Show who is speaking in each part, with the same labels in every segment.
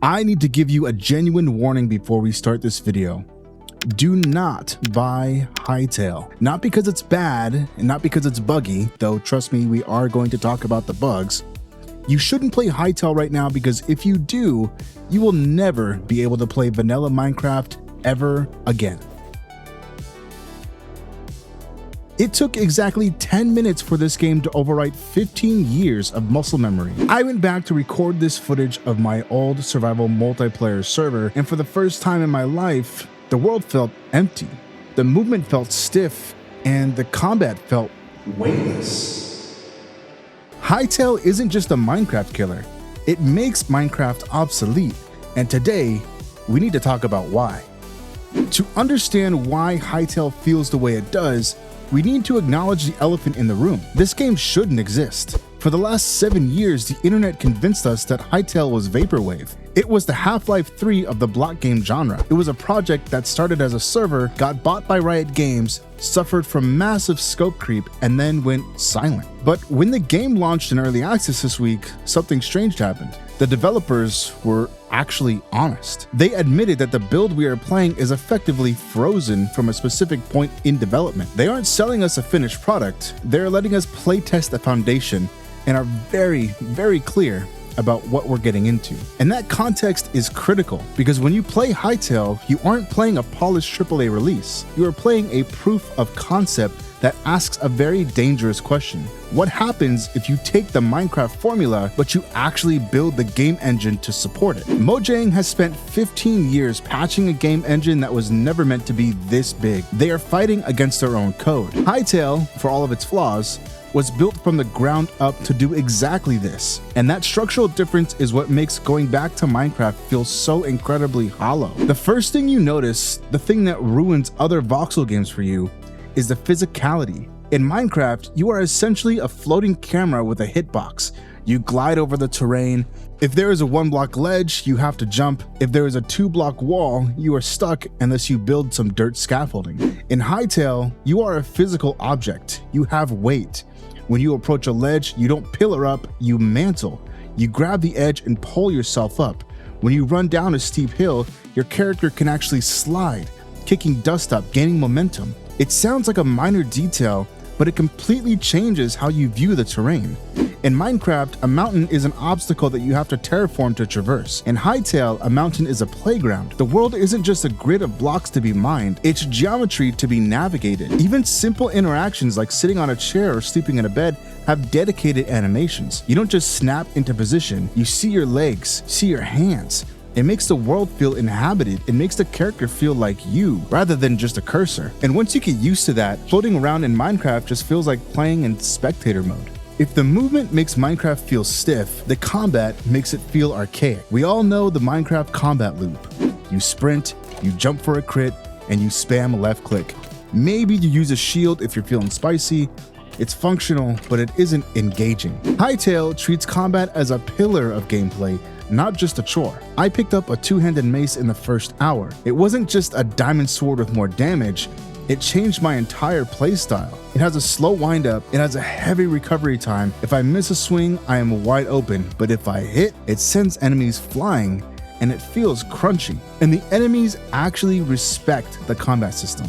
Speaker 1: I need to give you a genuine warning before we start this video. Do not buy Hytale. Not because it's bad and not because it's buggy, though trust me, we are going to talk about the bugs. You shouldn't play Hytale right now because if you do, you will never be able to play vanilla Minecraft ever again. It took exactly 10 minutes for this game to overwrite 15 years of muscle memory. I went back to record this footage of my old survival multiplayer server, and for the first time in my life, the world felt empty. The movement felt stiff, and the combat felt weightless. Hytale isn't just a Minecraft killer. It makes Minecraft obsolete, and today, we need to talk about why. To understand why Hytale feels the way it does, we need to acknowledge the elephant in the room. This game shouldn't exist. For the last 7 years, the internet convinced us that Hytale was vaporwave. It was the Half-Life 3 of the block game genre. It was a project that started as a server, got bought by Riot Games, suffered from massive scope creep, and then went silent. But when the game launched in early access this week, something strange happened. The developers were actually honest. They admitted that the build we are playing is effectively frozen from a specific point in development. They aren't selling us a finished product, they're letting us playtest the foundation and are very clear about what we're getting into. And that context is critical because when you play Hytale, you aren't playing a polished AAA release. You are playing a proof of concept that asks a very dangerous question. What happens if you take the Minecraft formula, but you actually build the game engine to support it? Mojang has spent 15 years patching a game engine that was never meant to be this big. They are fighting against their own code. Hytale, for all of its flaws, was built from the ground up to do exactly this. And that structural difference is what makes going back to Minecraft feel so incredibly hollow. The first thing you notice, the thing that ruins other voxel games for you, is the physicality. In Minecraft, you are essentially a floating camera with a hitbox. You glide over the terrain. If there is a 1-block ledge, you have to jump. If there is a 2-block wall, you are stuck unless you build some dirt scaffolding. In Hytale, you are a physical object. You have weight. When you approach a ledge, you don't pillar up, you mantle. You grab the edge and pull yourself up. When you run down a steep hill, your character can actually slide, kicking dust up, gaining momentum. It sounds like a minor detail, but it completely changes how you view the terrain. In Minecraft, a mountain is an obstacle that you have to terraform to traverse. In Hytale, a mountain is a playground. The world isn't just a grid of blocks to be mined, it's geometry to be navigated. Even simple interactions like sitting on a chair or sleeping in a bed have dedicated animations. You don't just snap into position, you see your legs, see your hands. It makes the world feel inhabited. It makes the character feel like you, rather than just a cursor. And once you get used to that, floating around in Minecraft just feels like playing in spectator mode. If the movement makes Minecraft feel stiff, the combat makes it feel archaic. We all know the Minecraft combat loop. You sprint, you jump for a crit, and you spam left click. Maybe you use a shield if you're feeling spicy. It's functional, but it isn't engaging. Hytale treats combat as a pillar of gameplay, not just a chore. I picked up a 2-handed mace in the first hour. It wasn't just a diamond sword with more damage, it changed my entire playstyle. It has a slow windup, it has a heavy recovery time. If I miss a swing, I am wide open, but if I hit, it sends enemies flying, and it feels crunchy. And the enemies actually respect the combat system.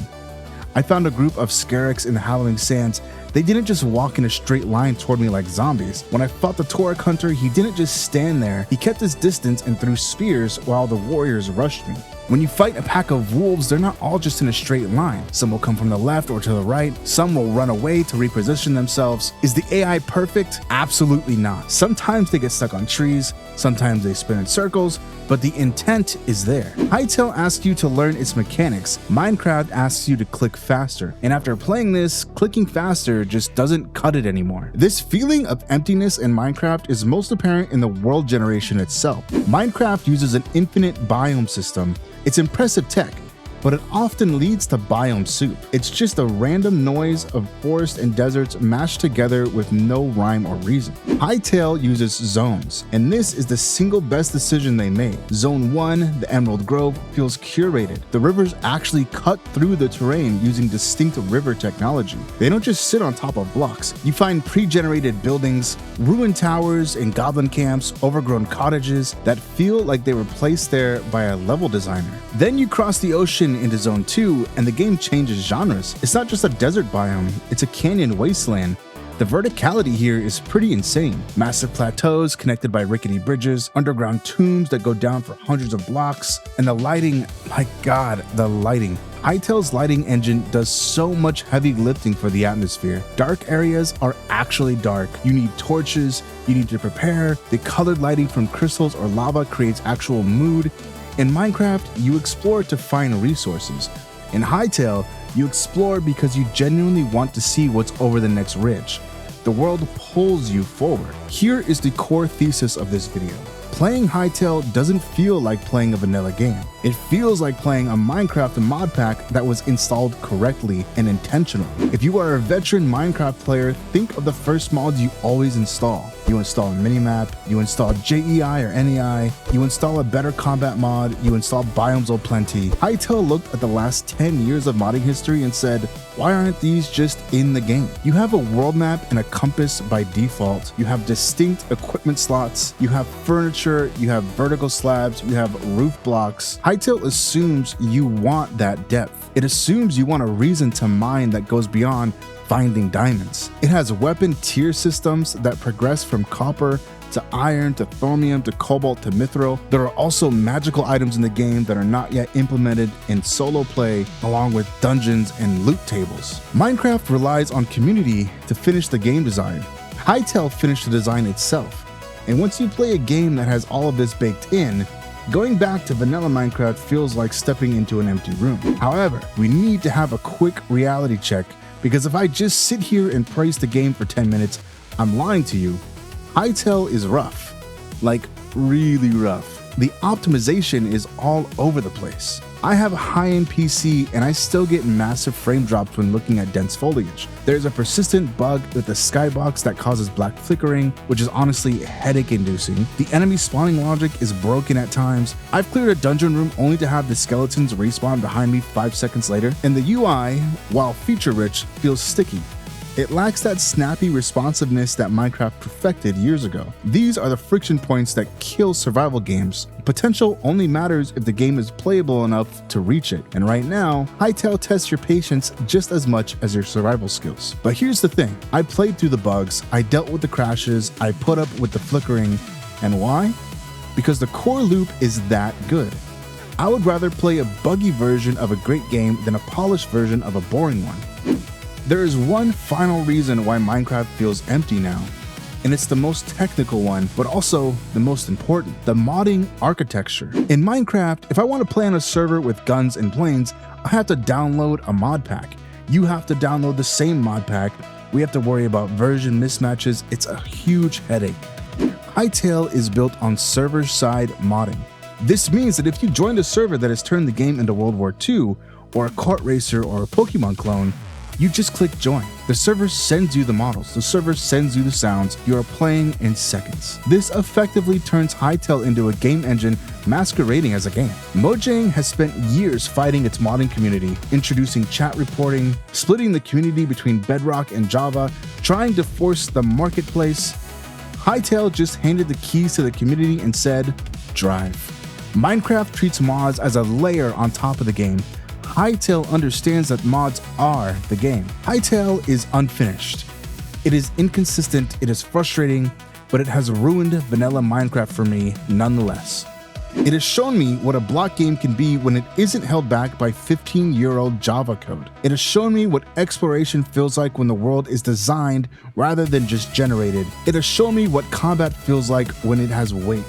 Speaker 1: I found a group of Scarix in the Howling Sands. They didn't just walk in a straight line toward me like zombies. When I fought the Torek Hunter, he didn't just stand there. He kept his distance and threw spears while the warriors rushed me. When you fight a pack of wolves, they're not all just in a straight line. Some will come from the left or to the right. Some will run away to reposition themselves. Is the AI perfect? Absolutely not. Sometimes they get stuck on trees. Sometimes they spin in circles, but the intent is there. Hytale asks you to learn its mechanics. Minecraft asks you to click faster. And after playing this, clicking faster just doesn't cut it anymore. This feeling of emptiness in Minecraft is most apparent in the world generation itself. Minecraft uses an infinite biome system. It's impressive tech, but it often leads to biome soup. It's just a random noise of forest and deserts mashed together with no rhyme or reason. Hytale uses zones, and this is the single best decision they made. Zone 1, the Emerald Grove, feels curated. The rivers actually cut through the terrain using distinct river technology. They don't just sit on top of blocks. You find pre-generated buildings, ruined towers and goblin camps, overgrown cottages that feel like they were placed there by a level designer. Then you cross the ocean into Zone 2 and the game changes genres. It's not just a desert biome, it's a canyon wasteland. The verticality here is pretty insane. Massive plateaus connected by rickety bridges, underground tombs that go down for hundreds of blocks, and the lighting, my god, the lighting. Hytale's lighting engine does so much heavy lifting for the atmosphere. Dark areas are actually dark. You need torches, you need to prepare. The colored lighting from crystals or lava creates actual mood. In Minecraft, you explore to find resources. In Hytale, you explore because you genuinely want to see what's over the next ridge. The world pulls you forward. Here is the core thesis of this video. Playing Hytale doesn't feel like playing a vanilla game. It feels like playing a Minecraft Modpack that was installed correctly and intentionally. If you are a veteran Minecraft player, think of the first mods you always install. You install a minimap, you install JEI or NEI, you install a better combat mod, you install Biomes plenty. Hytale looked at the last 10 years of modding history and said, why aren't these just in the game? You have a world map and a compass by default. You have distinct equipment slots. You have furniture. You have vertical slabs. You have roof blocks. Hytale assumes you want that depth. It assumes you want a reason to mine that goes beyond finding diamonds. It has weapon tier systems that progress from copper to iron to thorium to cobalt to mithril. There are also magical items in the game that are not yet implemented in solo play, along with dungeons and loot tables. Minecraft relies on community to finish the game design. Hytale finished the design itself. And once you play a game that has all of this baked in, going back to vanilla Minecraft feels like stepping into an empty room. However, we need to have a quick reality check, because if I just sit here and praise the game for 10 minutes, I'm lying to you. Hytale is rough, like really rough. The optimization is all over the place. I have a high-end PC and I still get massive frame drops when looking at dense foliage. There's a persistent bug with the skybox that causes black flickering, which is honestly headache-inducing. The enemy spawning logic is broken at times. I've cleared a dungeon room only to have the skeletons respawn behind me 5 seconds later, and the UI, while feature-rich, feels sticky. It lacks that snappy responsiveness that Minecraft perfected years ago. These are the friction points that kill survival games. Potential only matters if the game is playable enough to reach it. And right now, Hytale tests your patience just as much as your survival skills. But here's the thing. I played through the bugs, I dealt with the crashes, I put up with the flickering. And why? Because the core loop is that good. I would rather play a buggy version of a great game than a polished version of a boring one. There is one final reason why Minecraft feels empty now, and it's the most technical one, but also the most important: the modding architecture. In Minecraft, if I want to play on a server with guns and planes, I have to download a mod pack. You have to download the same mod pack. We have to worry about version mismatches. It's a huge headache. Hytale is built on server-side modding. This means that if you joined a server that has turned the game into World War II, or a kart racer, or a Pokemon clone, you just click join. The server sends you the models, the server sends you the sounds, you are playing in seconds. This effectively turns Hytale into a game engine masquerading as a game. Mojang has spent years fighting its modding community, introducing chat reporting, splitting the community between Bedrock and Java, trying to force the marketplace. Hytale just handed the keys to the community and said, drive. Minecraft treats mods as a layer on top of the game. Hytale understands that mods are the game. Hytale is unfinished. It is inconsistent, it is frustrating, but it has ruined vanilla Minecraft for me nonetheless. It has shown me what a block game can be when it isn't held back by 15-year-old Java code. It has shown me what exploration feels like when the world is designed rather than just generated. It has shown me what combat feels like when it has weight.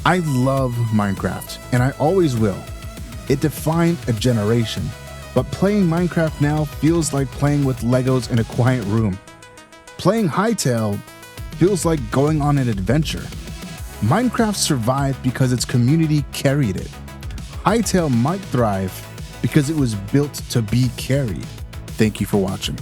Speaker 1: I love Minecraft, and I always will. It defined a generation, but playing Minecraft now feels like playing with Legos in a quiet room. Playing Hytale feels like going on an adventure. Minecraft survived because its community carried it. Hytale might thrive because it was built to be carried. Thank you for watching.